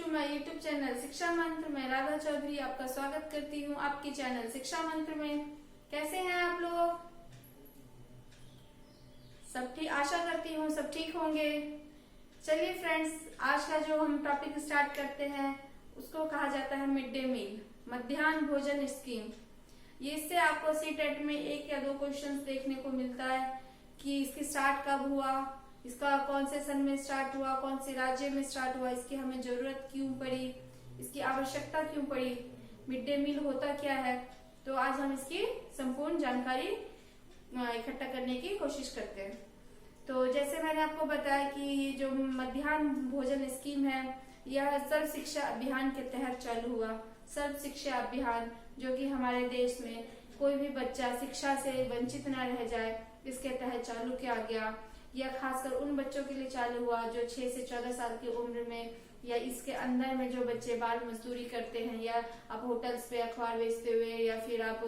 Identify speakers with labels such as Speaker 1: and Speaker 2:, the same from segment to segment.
Speaker 1: My YouTube channel शिक्षा मंत्र में राधा चौधरी आपका स्वागत करती हूँ आपके चैनल शिक्षा मंत्र में। कैसे हैं आप लोग? सब ठीक, आशा करती हूँ सब ठीक होंगे। चलिए फ्रेंड्स, आज का जो हम टॉपिक स्टार्ट करते हैं उसको कहा जाता है मिड डे मील, मध्याह्न भोजन स्कीम। ये इससे आपको सीटेट में 1 या 2 क्वेश्चंस देखने को मिलता है कि इसकी स्टार्ट कब हुआ, इसका कौन से सन में स्टार्ट हुआ, कौन से राज्य में स्टार्ट हुआ, इसकी हमें जरूरत क्यों पड़ी, इसकी आवश्यकता क्यों पड़ी, मिड डे मील होता क्या है। तो आज हम इसकी संपूर्ण जानकारी इकट्ठा करने की कोशिश करते हैं। तो जैसे मैंने आपको बताया कि जो मध्याह्न भोजन स्कीम है यह सर्व शिक्षा अभियान के तहत चालू हुआ। सर्व शिक्षा अभियान जो कि हमारे देश में कोई भी बच्चा शिक्षा से वंचित न रह जाए, इसके तहत चालू किया गया। यह खासकर उन बच्चों के लिए चालू हुआ जो 6 से 14 साल की उम्र में या इसके अंदर में जो बच्चे बाल मजदूरी करते हैं, या आप होटल्स पे अखबार बेचते हुए या फिर आप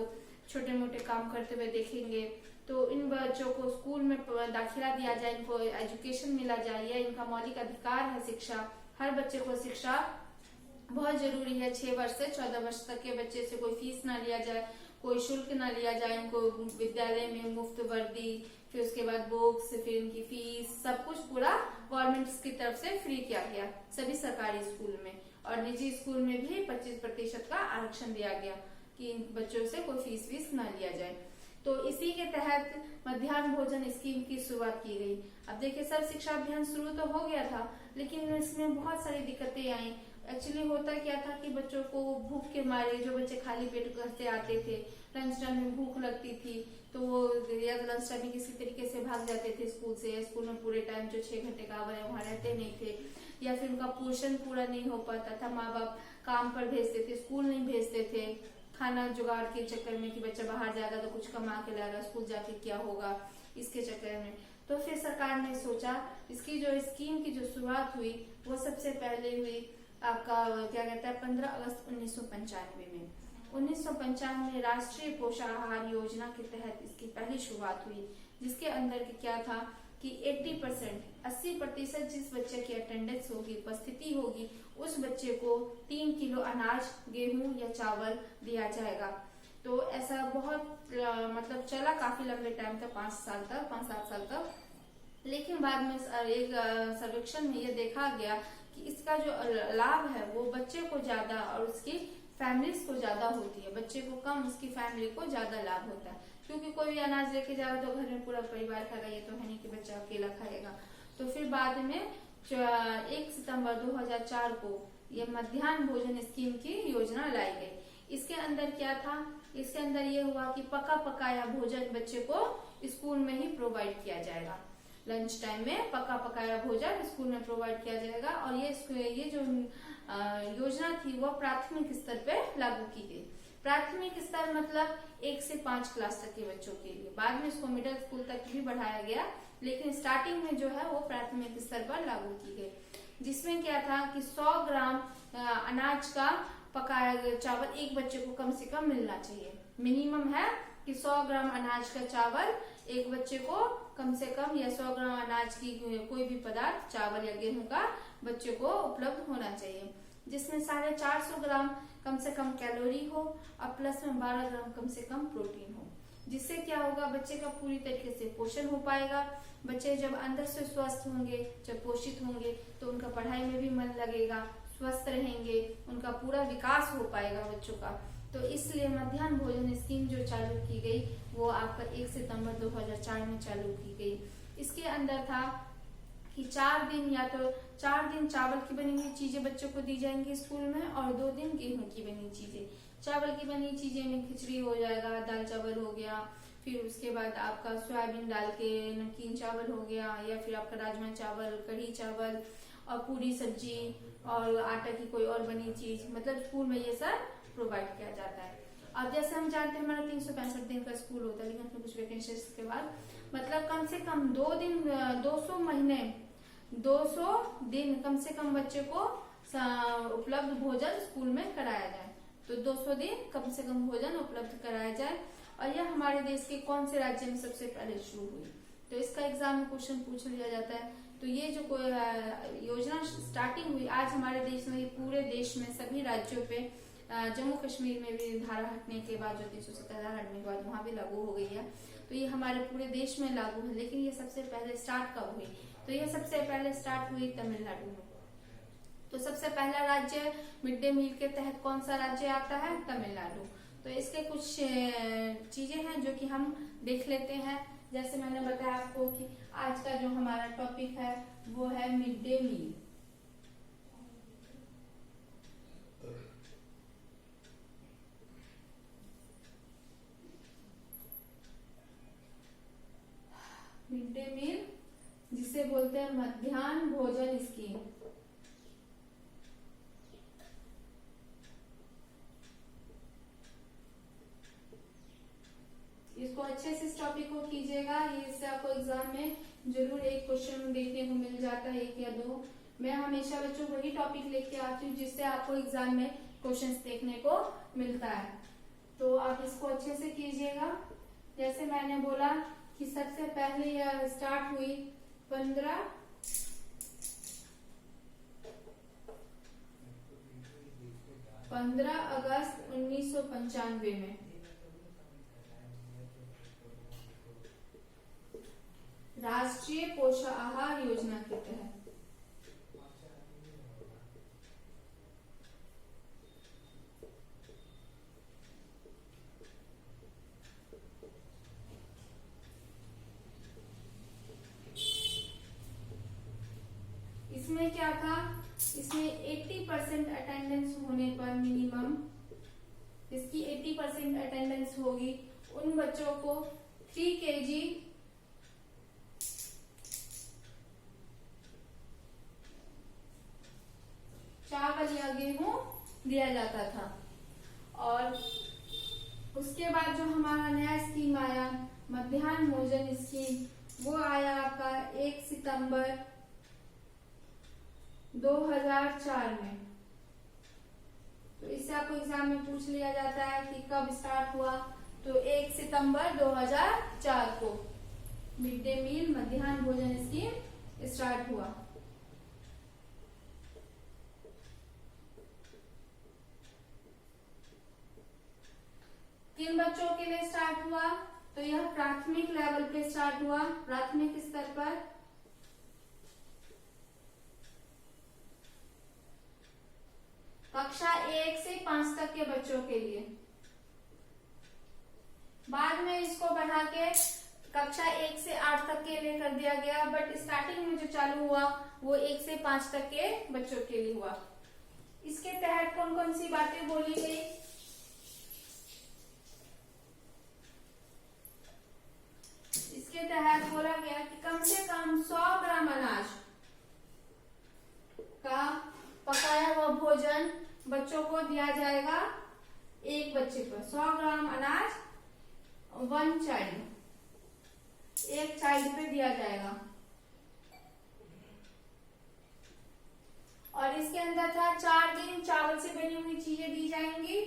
Speaker 1: छोटे मोटे काम करते हुए देखेंगे, तो इन बच्चों को स्कूल में दाखिला दिया जाए, इनको एजुकेशन मिला जाए। यह इनका मौलिक अधिकार है शिक्षा। हर बच्चे को शिक्षा बहुत जरूरी है। 6 वर्ष से 14 वर्ष तक के बच्चे से कोई फीस ना लिया जाए, कोई शुल्क ना लिया जाए। इनको विद्यालय में मुफ्त वर्दी, फिर उसके बाद बुक्स, फिर इनकी फीस, सब कुछ पूरा गवर्नमेंट की तरफ से फ्री किया गया सभी सरकारी स्कूल में। और निजी स्कूल में भी 25% का आरक्षण दिया गया कि इन बच्चों से कोई फीस वीस ना लिया जाए। तो इसी के तहत मध्याह्न भोजन स्कीम की शुरुआत की गई। अब देखिए, सर्व शिक्षा अभियान शुरू तो हो गया था, लेकिन इसमें बहुत सारी दिक्कतें आई। एक्चुअली होता क्या था कि बच्चों को भूख के मारे, जो बच्चे खाली पेट घर से आते थे, लंच टाइम में भूख लगती थी, तो वो या लंच टाइम में किसी तरीके से भाग जाते थे स्कूल से। स्कूल में पूरे टाइम जो 6 घंटे का आवर है वहाँ रहते नहीं थे, या फिर उनका पोषण पूरा नहीं हो पाता था। माँ बाप काम पर भेजते थे, स्कूल नहीं भेजते थे, खाना जुगाड़ के चक्कर में कि बच्चा बाहर जाएगा तो कुछ कमा के लाएगा, स्कूल जाके क्या होगा, इसके चक्कर में। तो फिर सरकार ने सोचा, इसकी जो स्कीम की जो शुरुआत हुई वो सबसे पहले हुई आपका क्या कहता है 15 अगस्त 1995 में। 1995 में राष्ट्रीय पोषाहार योजना के तहत इसकी पहली शुरुआत हुई, जिसके अंदर क्या था कि 80% जिस बच्चे की अटेंडेंस होगी, उपस्थिति होगी, उस बच्चे को 3 किलो अनाज, गेहूं या चावल दिया जाएगा। तो ऐसा बहुत मतलब चला काफी लंबे टाइम तक, 5-7 साल तक। लेकिन बाद में एक सर्वेक्षण में यह देखा गया कि इसका जो लाभ है वो बच्चे को ज्यादा और उसकी फैमिलीज को ज्यादा होती है। बच्चे को कम, उसकी फैमिली को ज्यादा लाभ होता है, क्योंकि कोई भी अनाज लेके जाएगा तो घर में पूरा परिवार खाएगा, ये तो है नहीं कि बच्चा अकेला खाएगा। तो फिर बाद में 1 सितंबर 2004 को ये मध्याह्न भोजन स्कीम की योजना लाई गई। इसके अंदर क्या था, इसके अंदर ये हुआ कि पका पकाया भोजन बच्चे को स्कूल में ही प्रोवाइड किया जाएगा। लंच टाइम में पका पकाया भोजन स्कूल में प्रोवाइड किया जाएगा। और ये जो योजना थी वो प्राथमिक स्तर पे लागू की गई। प्राथमिक स्तर मतलब 1 से 5 क्लास तक के बच्चों के लिए। बाद में इसको मिडिल स्कूल तक भी बढ़ाया गया, लेकिन स्टार्टिंग में जो है वो प्राथमिक स्तर पर लागू की गई। जिसमें क्या था कि 100 ग्राम अनाज का पकाया चावल एक बच्चे को कम से कम मिलना चाहिए। मिनिमम है कि 100 ग्राम अनाज का चावल एक बच्चे को कम से कम, या 100 ग्राम अनाज की कोई भी पदार्थ, चावल या गेहूं का बच्चे को उपलब्ध होना चाहिए, जिसमें 450 ग्राम कम से कम कैलोरी हो और प्लस में 12 ग्राम कम से कम प्रोटीन हो। जिससे क्या होगा, बच्चे का पूरी तरीके से पोषण हो पाएगा। बच्चे जब अंदर से स्वस्थ होंगे, जब पोषित होंगे, तो उनका पढ़ाई में भी मन लगेगा, स्वस्थ रहेंगे, उनका पूरा विकास हो पाएगा बच्चों का। तो इसलिए मध्याह्न भोजन स्कीम जो चालू की गई वो आपका 1 सितंबर 2004 में चालू की गई। इसके अंदर था कि 4 दिन या तो 4 दिन चावल की बनी हुई चीजें बच्चों को दी जाएंगी स्कूल में, और 2 दिन गेहूं की बनी चीजें। चावल की बनी चीजें में खिचड़ी हो जाएगा, दाल चावल हो गया, फिर उसके बाद आपका सोयाबीन डाल के नमकीन चावल हो गया, या फिर आपका राजमा चावल, कढ़ी चावल और पूरी सब्जी और आटा की कोई और बनी चीज, मतलब स्कूल में ये सब प्रोवाइड किया जाता है। अब जैसे हम जानते हैं हमारा 365 दिन का स्कूल होता है, लेकिन उसमें कुछ वैकेंसीज के बाद मतलब कम से कम 2 दिन 200 महीने 200 दिन कम से कम बच्चे को उपलब्ध भोजन स्कूल में कराया जाए। तो 200 दिन कम से कम भोजन उपलब्ध कराया जाए। और यह हमारे देश के कौन से राज्य में सबसे पहले शुरू हुई, तो इसका एग्जाम में क्वेश्चन पूछ लिया जाता है। तो ये जो योजना स्टार्टिंग हुई आज हमारे देश में, पूरे देश में सभी राज्यों पे, जम्मू कश्मीर में भी धारा हटने के बाद, जो 370 धारा हटने के बाद वहां भी लागू हो गई है, तो ये हमारे पूरे देश में लागू है। लेकिन ये सबसे पहले स्टार्ट कब हुई? तो ये सबसे पहले स्टार्ट हुई तमिलनाडु में। तो सबसे पहला राज्य मिड डे मील के तहत कौन सा राज्य आता है? तमिलनाडु। तो इसके कुछ चीजें हैं जो कि हम देख लेते हैं। जैसे मैंने बताया आपको कि आज का जो हमारा टॉपिक है वो है mid day meal. Mid day meal जिसे बोलते हैं मध्याह्न भोजन स्कीम। इसको अच्छे से इस टॉपिक को कीजिएगा, इससे आपको एग्जाम में जरूर एक क्वेश्चन देखने को मिल जाता है, एक या दो। मैं हमेशा बच्चों वही टॉपिक लेके आती हूँ जिससे आपको एग्जाम में क्वेश्चंस देखने को मिलता है। तो आप इसको अच्छे से कीजिएगा। जैसे मैंने बोला कि सबसे पहले यह स्टार्ट हुई 15 अगस्त 1995 में। राष्ट्रीय पोषाहार योजना के तहत। इसमें क्या था? इसमें 80% अटेंडेंस होने पर मिनिमम, इसकी 80% अटेंडेंस होगी, उन बच्चों को 3 kg चावल या गेहूं दिया जाता था। और उसके बाद जो हमारा नया स्कीम आया मध्याह्न भोजन स्कीम, वो आया आपका 1 सितंबर 2004 में। तो इससे आपको एग्जाम में पूछ लिया जाता है कि कब स्टार्ट हुआ, तो 1 सितंबर 2004 को मिड डे मील मध्याह्न भोजन स्कीम स्टार्ट हुआ। किन बच्चों के लिए स्टार्ट हुआ? तो यह प्राथमिक लेवल पे स्टार्ट हुआ, प्राथमिक स्तर पर। कक्षा 1 से 5 तक के बच्चों के लिए। बाद में इसको बढ़ा के कक्षा 1 से 8 तक के लिए कर दिया गया, बट स्टार्टिंग में जो चालू हुआ वो 1 से 5 तक के बच्चों के लिए हुआ। इसके तहत कौन कौन सी बातें बोली गई? इसके तहत बोला गया कि कम से कम 100 ग्राम अनाज का पकाया हुआ भोजन बच्चों को दिया जाएगा, एक बच्चे पर 100 ग्राम अनाज 1 चाइल्ड, एक चाइल्ड पे दिया जाएगा। और इसके अंदर था 4 दिन चावल से बनी हुई चीजें दी जाएंगी।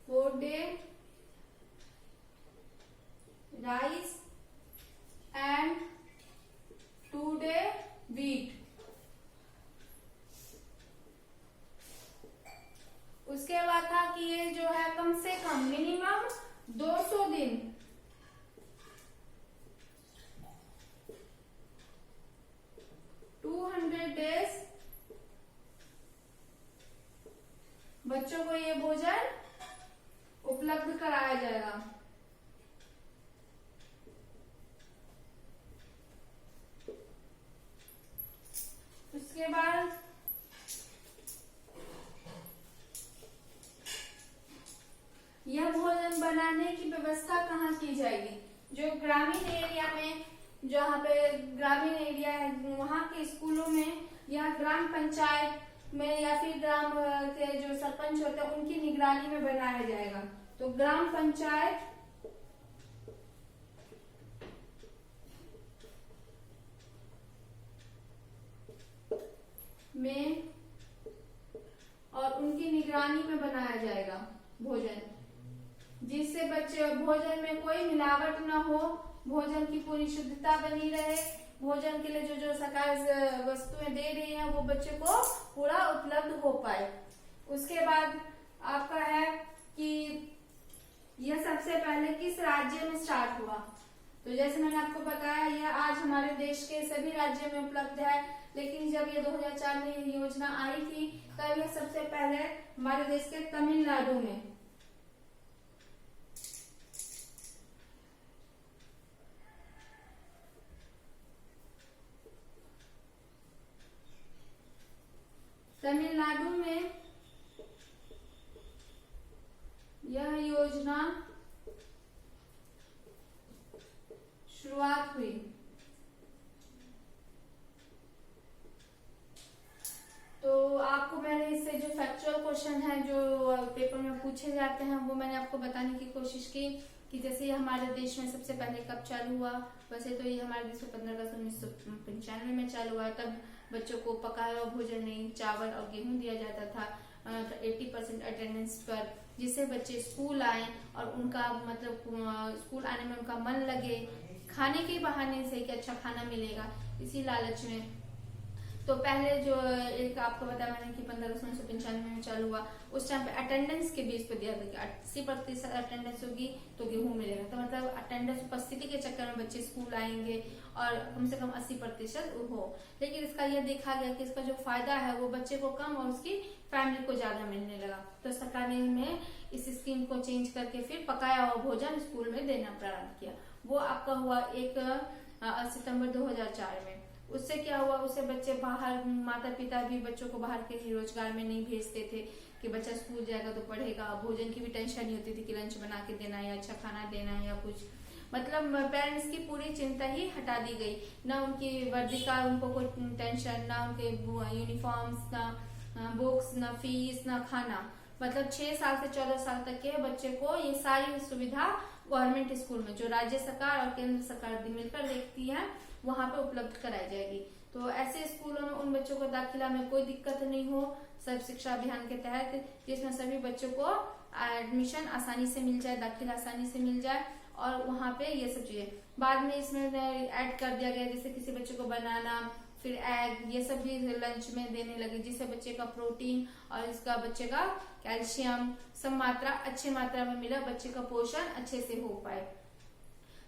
Speaker 1: Four day rice and 2 day wheat. उसके बाद था कि ये जो है कम से कम मिनिमम 200 दिन डेज बच्चों को ये भोजन उपलब्ध कराया जाएगा। उसके बाद यह भोजन बनाने की व्यवस्था कहाँ की जाएगी? जो ग्रामीण एरिया में, जहाँ पे ग्रामीण एरिया है वहाँ के स्कूलों में या ग्राम पंचायत में या फिर ग्राम के जो सरपंच होते हैं उनकी निगरानी में बनाया जाएगा। तो ग्राम पंचायत में और उनकी निगरानी में बनाया जाएगा भोजन, जिससे बच्चे भोजन में कोई मिलावट न हो, भोजन की पूरी शुद्धता बनी रहे, भोजन के लिए जो जो सरकार वस्तुएं दे रही है वो बच्चे को पूरा उपलब्ध हो पाए। उसके बाद आपका है कि यह सबसे पहले किस राज्य में स्टार्ट हुआ। तो जैसे मैंने आपको बताया यह आज हमारे देश के सभी राज्यों में उपलब्ध है, लेकिन जब ये 2004 में ये योजना आई थी तब यह सबसे पहले हमारे देश के तमिलनाडु में। तमिलनाडु में यह योजना शुरुआत हुई। तो आपको मैंने इससे जो फैक्चुअल क्वेश्चन है जो पेपर में पूछे जाते हैं वो मैंने आपको बताने की कोशिश की कि जैसे ये हमारे देश में सबसे पहले कब चालू हुआ। वैसे तो ये हमारे देश में 15 अगस्त 1995 में चालू हुआ। तब बच्चों को पकाया हुआ भोजन नहीं, चावल और गेहूं दिया जाता था 80% अटेंडेंस पर, जिससे बच्चे स्कूल आए और उनका मतलब स्कूल आने में उनका मन लगे, खाने के बहाने से कि अच्छा खाना मिलेगा इसी लालच में। तो पहले जो एक आपको बताया मैंने कि 15 अगस्त 1995 में चालू हुआ, उस टाइम पे अटेंडेंस के बेस पे दिया था कि 80% अटेंडेंस होगी तो गेहूं मिलेगा। तो मतलब अटेंडेंस उपस्थिति के चक्कर में बच्चे स्कूल आएंगे और कम से कम 80% हो। लेकिन इसका यह देखा गया कि इसका जो फायदा है वो बच्चे को कम और उसकी फैमिली को ज्यादा मिलने लगा। तो सरकार ने हमें इस स्कीम को चेंज करके फिर पकाया हुआ भोजन स्कूल में देना प्रारंभ किया। वो आपका हुआ 1 सितंबर 2004 में। उससे क्या हुआ, उससे बच्चे बाहर, माता पिता भी बच्चों को बाहर के ही रोजगार में नहीं भेजते थे कि बच्चा स्कूल जाएगा तो पढ़ेगा। भोजन की भी टेंशन नहीं होती थी कि लंच बना के देना या अच्छा खाना देना या कुछ, मतलब पेरेंट्स की पूरी चिंता ही हटा दी गई। ना उनकी वर्दी का उनको कोई टेंशन, ना उनके यूनिफॉर्म्स, ना बुक्स, ना फीस, ना खाना। मतलब 6 साल से 14 साल तक के बच्चे को ये सारी सुविधा गवर्नमेंट स्कूल में, जो राज्य सरकार और केंद्र सरकार मिलकर देखती है, वहां पे उपलब्ध कराई जाएगी। तो ऐसे स्कूलों में उन बच्चों को दाखिला में कोई दिक्कत नहीं हो, सर्व शिक्षा अभियान के तहत, जिसमें सभी बच्चों को एडमिशन आसानी से मिल जाए, दाखिला आसानी से मिल जाए। और वहां पे ये सब चीजें बाद में इसमें ऐड कर दिया गया, जैसे किसी बच्चे को बनाना, फिर एग, ये सब भी लंच में देने लगे, जिससे बच्चे का प्रोटीन और इसका बच्चे का कैल्शियम सब मात्रा अच्छी मात्रा में मिला, बच्चे का पोषण अच्छे से हो पाए।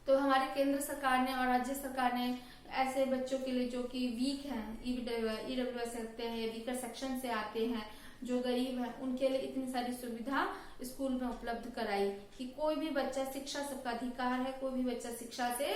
Speaker 1: तो हमारे केंद्र सरकार ने और राज्य सरकार ने ऐसे बच्चों के लिए जो कि वीक हैं, ईडब्ल्यूएस सकते हैं या वीकर सेक्शन से आते हैं, जो गरीब हैं, उनके लिए इतनी सारी सुविधा स्कूल में उपलब्ध कराई कि कोई भी बच्चा, शिक्षा सबका अधिकार है, कोई भी बच्चा शिक्षा से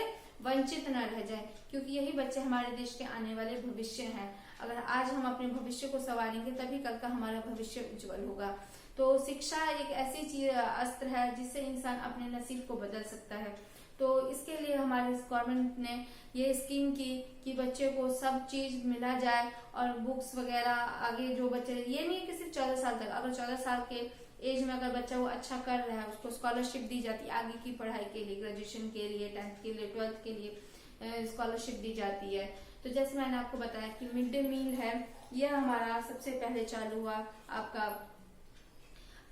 Speaker 1: वंचित न रह जाए, क्योंकि यही बच्चे हमारे देश के आने वाले भविष्य हैं। अगर आज हम अपने भविष्य को संवारेंगे तभी कल का हमारा भविष्य उज्जवल होगा। तो शिक्षा एक ऐसी चीज, अस्त्र है जिससे इंसान अपने नसीब को बदल सकता है। तो इसके लिए हमारे गवर्नमेंट ने ये स्कीम की कि बच्चे को सब चीज मिला जाए और बुक्स वगैरह आगे जो बच्चे, ये नहीं कि सिर्फ 14 साल तक, अगर 14 साल के एज में अगर बच्चा वो अच्छा कर रहा है उसको स्कॉलरशिप दी जाती है आगे की पढ़ाई के लिए, ग्रेजुएशन के लिए, 10th के लिए, 12th के लिए स्कॉलरशिप दी जाती है। तो जैसे मैंने आपको बताया कि मिड डे मील है, यह हमारा सबसे पहले चालू हुआ आपका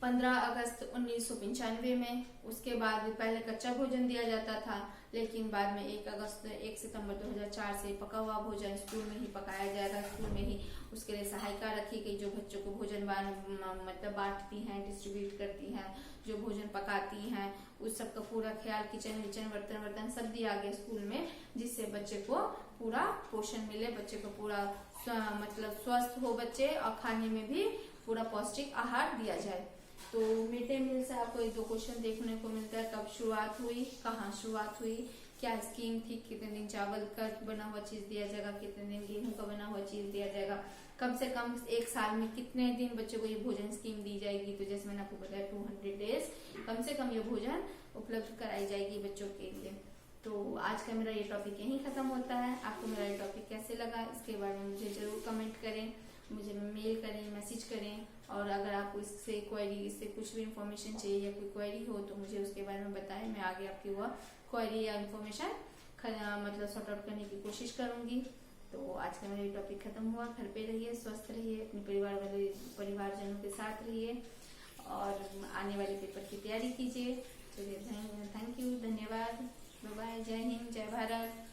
Speaker 1: 15 अगस्त 1995 में। उसके बाद पहले कच्चा भोजन दिया जाता था, लेकिन बाद में 1 सितंबर 2004 से पका हुआ भोजन स्कूल में ही पकाया जाएगा। स्कूल में ही उसके लिए सहायिका रखी गई जो बच्चों को भोजन मतलब बांटती हैं, डिस्ट्रीब्यूट करती हैं, जो भोजन पकाती हैं, उस सब का पूरा ख्याल, किचन विचन, बर्तन सब दिया गया स्कूल में, जिससे बच्चे को पूरा पोषण मिले, बच्चे को पूरा मतलब स्वस्थ हो बच्चे और खाने में भी पूरा पौष्टिक आहार दिया जाए। तो मिड डे मील से आपको 1-2 क्वेश्चन देखने को मिलता है। कब शुरुआत हुई, कहाँ शुरुआत हुई, क्या स्कीम थी, कितने दिन चावल का बना हुआ चीज दिया जाएगा, कितने दिन गेहूं का बना हुआ चीज दिया जाएगा, कम से कम 1 साल में कितने दिन बच्चों को ये भोजन स्कीम दी जाएगी। तो जैसे मैंने आपको बताया 200 डेज कम से कम ये भोजन उपलब्ध कराई जाएगी बच्चों के लिए। तो आज का मेरा ये टॉपिक यहीं खत्म होता है। आपको मेरा ये टॉपिक कैसे लगा इसके बारे में मुझे जरूर कमेंट करें, मुझे मेल करें, मैसेज करें। और अगर आपको इससे क्वेरी, इससे कुछ भी इन्फॉर्मेशन चाहिए या कोई क्वेरी हो तो मुझे उसके बारे में बताएं। मैं आगे आपकी वह क्वेरी या इन्फॉर्मेशन मतलब सॉर्ट आउट करने की कोशिश करूंगी। तो आज का मेरा टॉपिक खत्म हुआ। घर पे रहिए, स्वस्थ रहिए, अपने परिवारजनों के साथ रहिए और आने वाले पेपर की तैयारी कीजिए। चलिए, थैंक यू, धन्यवाद। बाय, जय हिंद, जय भारत।